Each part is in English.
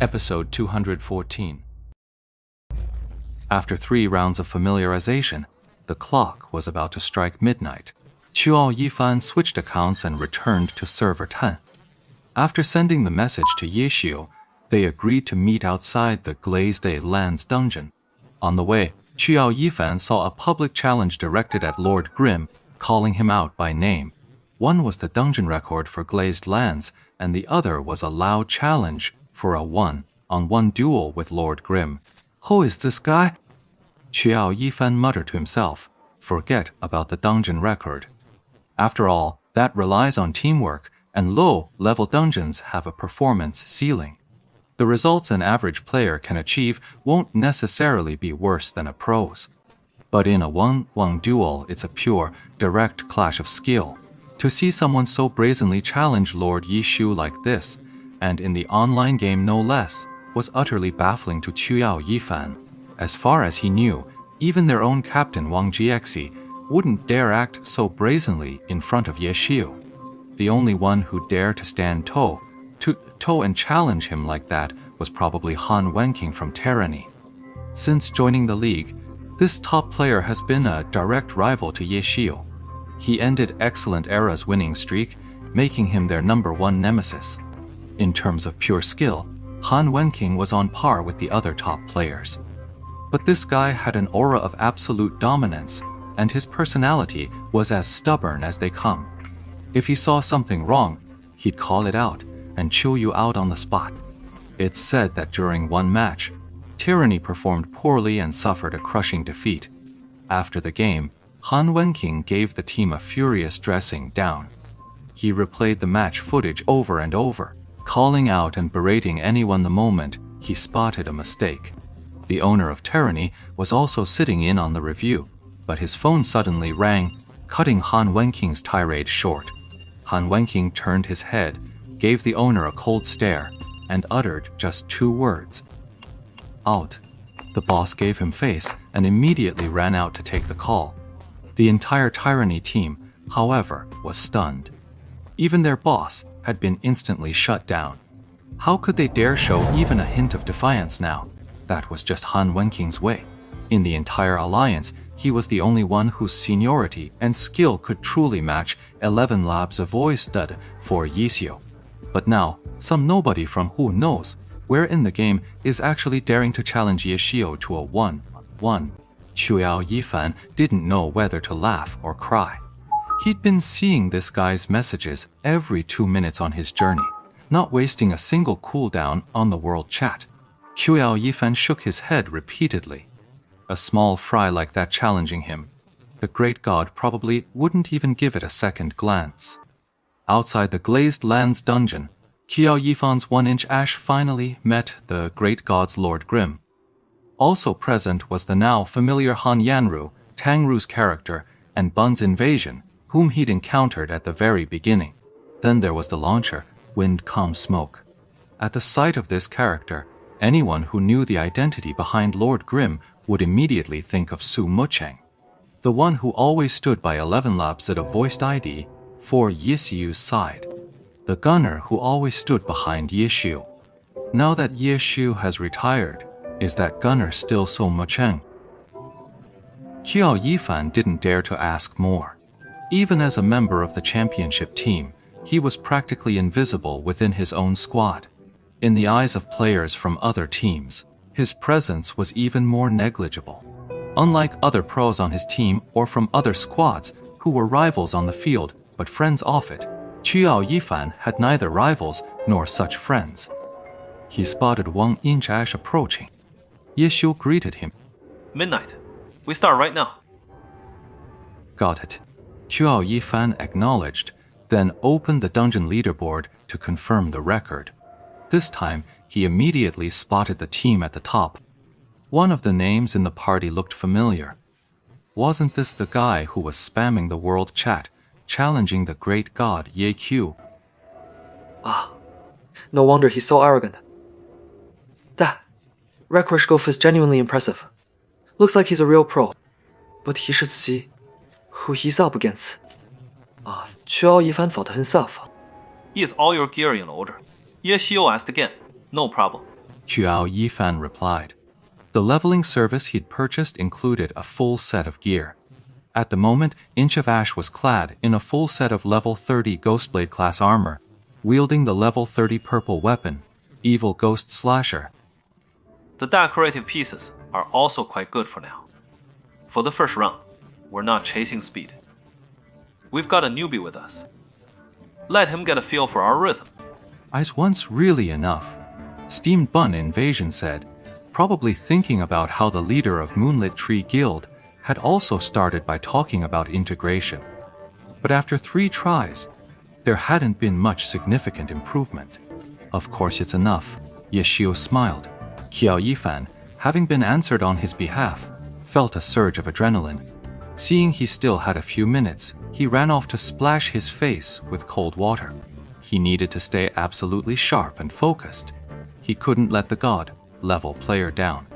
Episode 214. After 3 rounds of familiarization, the clock was about to strike midnight. Chuao Yifan switched accounts and returned to server 10. After sending the message to Ye Xiu, they agreed to meet outside the Glazed Lands dungeon. On the way, Chuao Yifan saw a public challenge directed at Lord Grimm, calling him out by name. One was the dungeon record for Glazed Lands, and the other was a loud challenge for a one-on-one duel with Lord Grimm. Who is this guy? Chuao Yifan muttered to himself. Forget about the dungeon record. After all, that relies on teamwork, and low-level dungeons have a performance ceiling. The results an average player can achieve won't necessarily be worse than a pro's. But in a one-on-one duel, it's a pure, direct clash of skill. To see someone so brazenly challenge Lord Ye Xiu like this, and in the online game no less, was utterly baffling to Chuao Yifan. As far as he knew, even their own captain Wang Jiexi wouldn't dare act so brazenly in front of Ye Xiu. The only one who dared to stand toe and challenge him like that was probably Han Wenqing from Tyranny. Since joining the league, this top player has been a direct rival to Ye Xiu. He ended Excellent Era's winning streak, making him their #1 nemesis. In terms of pure skill, Han Wenqing was on par with the other top players. But this guy had an aura of absolute dominance, and his personality was as stubborn as they come. If he saw something wrong, he'd call it out and chew you out on the spot. It's said that during one match, Tyranny performed poorly and suffered a crushing defeat. After the game, Han Wenqing gave the team a furious dressing down. He replayed the match footage over and over, calling out and berating anyone the moment he spotted a mistake. The owner of Tyranny was also sitting in on the review, but his phone suddenly rang, cutting Han Wenqing's tirade short. Han Wenqing turned his head, gave the owner a cold stare, and uttered just 2 words. Out. The boss gave him face and immediately ran out to take the call. The entire Tyranny team, however, was stunned. Even their boss had been instantly shut down. How could they dare show even a hint of defiance now? That was just Han Wenqing's way. In the entire alliance, he was the only one whose seniority and skill could truly match 11 Labs' voice stud for Ye Xiu. But now, some nobody from who knows where in the game is actually daring to challenge Ye Xiu to a one-on-one. Chuao Yifan didn't know whether to laugh or cry. He'd been seeing this guy's messages every 2 minutes on his journey, not wasting a single cooldown on the world chat. Chuao Yifan shook his head repeatedly. A small fry like that challenging him, the great god probably wouldn't even give it a second glance. Outside the Glazed Lands dungeon, Chuao Yifan's 1-inch ash finally met the great god's Lord Grimm. Also present was the now familiar Han Yanru, Tang Ru's character, and Bun's invasion, whom he'd encountered at the very beginning. Then there was the launcher, Wind Calm Smoke. At the sight of this character, anyone who knew the identity behind Lord Grimm would immediately think of Su Mucheng, the one who always stood by 11 Labs at a voiced ID for Ye Xiu's side, the gunner who always stood behind Ye Xiu. Now that Ye Xiu has retired, is that gunner still Su Mucheng? Chuao Yifan didn't dare to ask more. Even as a member of the championship team, he was practically invisible within his own squad. In the eyes of players from other teams, his presence was even more negligible. Unlike other pros on his team or from other squads who were rivals on the field but friends off it, Chuao Yifan had neither rivals nor such friends. He spotted 1-inch ash approaching. Ye Xiu greeted him. Midnight. We start right now. Got it. Chuao Yifan acknowledged, then opened the dungeon leaderboard to confirm the record. This time, he immediately spotted the team at the top. One of the names in the party looked familiar. Wasn't this the guy who was spamming the world chat, challenging the great god Ye Qiu? No wonder he's so arrogant. That record scope is genuinely impressive. Looks like he's a real pro. But he should see who he's up against. Chuao Yifan fought himself. Is all your gear in order? Ye Xiu asked again. No problem. Qiao Yifan replied. The leveling service he'd purchased included a full set of gear. At the moment, Inch of Ash was clad in a full set of level 30 Ghostblade class armor, wielding the level 30 purple weapon, Evil Ghost Slasher. The decorative pieces are also quite good for now. For the first round, we're not chasing speed. We've got a newbie with us. Let him get a feel for our rhythm. Is once really enough? Steamed Bun Invasion said, probably thinking about how the leader of Moonlit Tree Guild had also started by talking about integration. But after 3 tries, there hadn't been much significant improvement. Of course it's enough, Yeshio smiled. Qiao Yifan, having been answered on his behalf, felt a surge of adrenaline. Seeing he still had a few minutes, he ran off to splash his face with cold water. He needed to stay absolutely sharp and focused. He couldn't let the god-level player down.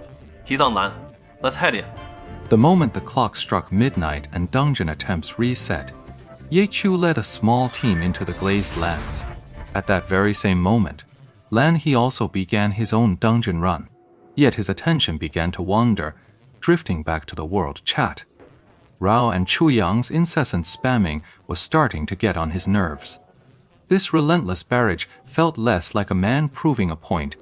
He's on land. Let's head in. The moment the clock struck midnight and dungeon attempts reset, Ye Qiu led a small team into the Glazed Lands. At that very same moment, Lan He also began his own dungeon run, yet his attention began to wander, drifting back to the world chat. Rao and Chu Yang's incessant spamming was starting to get on his nerves. This relentless barrage felt less like a man proving a point.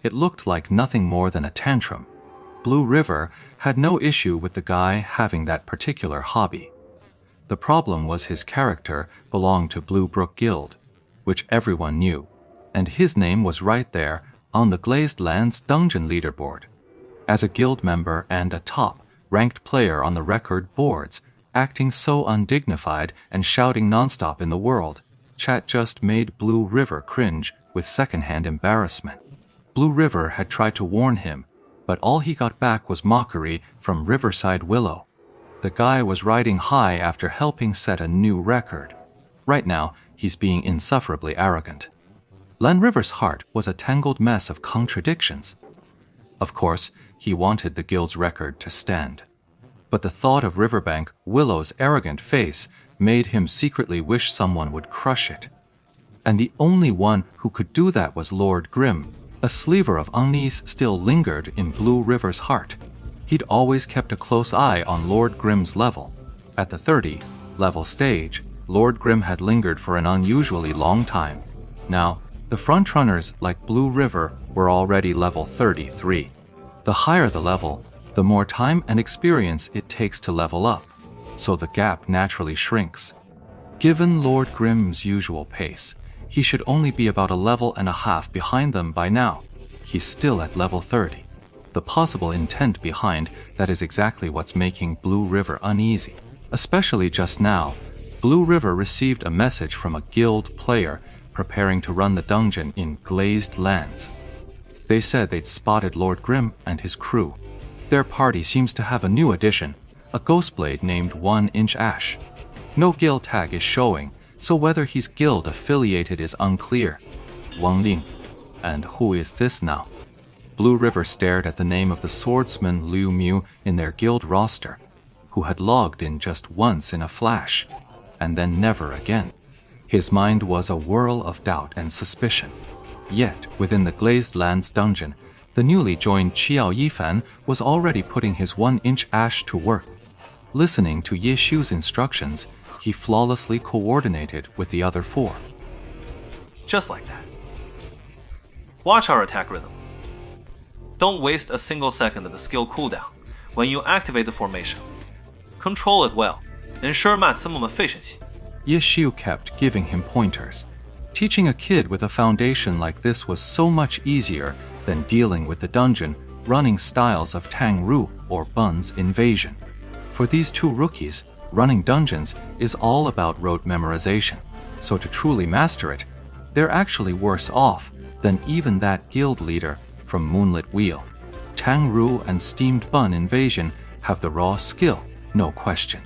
It looked like nothing more than a tantrum. Blue River had no issue with the guy having that particular hobby. The problem was his character belonged to Blue Brook Guild, which everyone knew, and his name was right there on the Glazed Lands dungeon leaderboard. As a guild member and a top-ranked player on the record boards, acting so undignified and shouting nonstop in the world, chat just made Blue River cringe with secondhand embarrassment. Blue River had tried to warn him, but all he got back was mockery from Riverside Willow. The guy was riding high after helping set a new record. Right now, he's being insufferably arrogant. Lan River's heart was a tangled mess of contradictions. Of course, he wanted the guild's record to stand. But the thought of Riverbank Willow's arrogant face made him secretly wish someone would crush it. And the only one who could do that was Lord Grimm. A sliver of unease still lingered in Blue River's heart. He'd always kept a close eye on Lord Grimm's level. At the 30-level stage, Lord Grimm had lingered for an unusually long time. Now, the frontrunners like Blue River were already level 33. The higher the level, the more time and experience it takes to level up, so the gap naturally shrinks. Given Lord Grimm's usual pace, he should only be about a level and a half behind them by now. He's still at level 30. The possible intent behind that is exactly what's making Blue River uneasy. Especially just now, Blue River received a message from a guild player preparing to run the dungeon in Glazed Lands. They said they'd spotted Lord Grimm and his crew. Their party seems to have a new addition, a Ghostblade named 1 Inch Ash. No guild tag is showing, so whether he's guild affiliated is unclear. Wang Ling. And who is this now? Blue River stared at the name of the swordsman Liu Mu in their guild roster, who had logged in just once in a flash, and then never again. His mind was a whirl of doubt and suspicion. Yet, within the Glazed Lands dungeon, the newly joined Qiao Yifan was already putting his 1 Inch Ash to work. Listening to Ye Xiu's instructions, he flawlessly coordinated with the other 4. Just like that. Watch our attack rhythm. Don't waste a single second of the skill cooldown when you activate the formation. Control it well. Ensure maximum efficiency. Ye Xiu kept giving him pointers. Teaching a kid with a foundation like this was so much easier than dealing with the dungeon running styles of Tang Ru or Bun's Invasion. For these 2 rookies, running dungeons is all about rote memorization, so to truly master it, they're actually worse off than even that guild leader from Moonlit Wheel. Tang Ru and Steamed Bun Invasion have the raw skill, no question.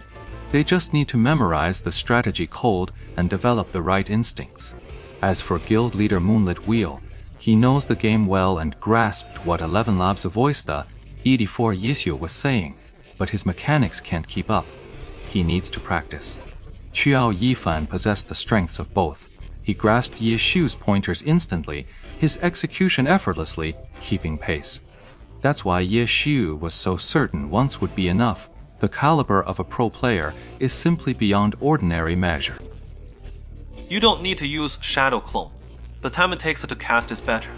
They just need to memorize the strategy code and develop the right instincts. As for guild leader Moonlit Wheel, he knows the game well and grasped what 11 Labs voiced the ED4 Yishu was saying, but his mechanics can't keep up. He needs to practice. Qiao Yifan possessed the strengths of both. He grasped Ye Xiu's pointers instantly, his execution effortlessly, keeping pace. That's why Ye Xiu was so certain once would be enough. The caliber of a pro player is simply beyond ordinary measure. You don't need to use Shadow Clone. The time it takes to cast is better.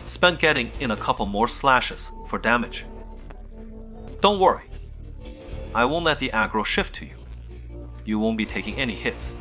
Spend getting in a couple more slashes for damage. Don't worry. I won't let the aggro shift to you. You won't be taking any hits.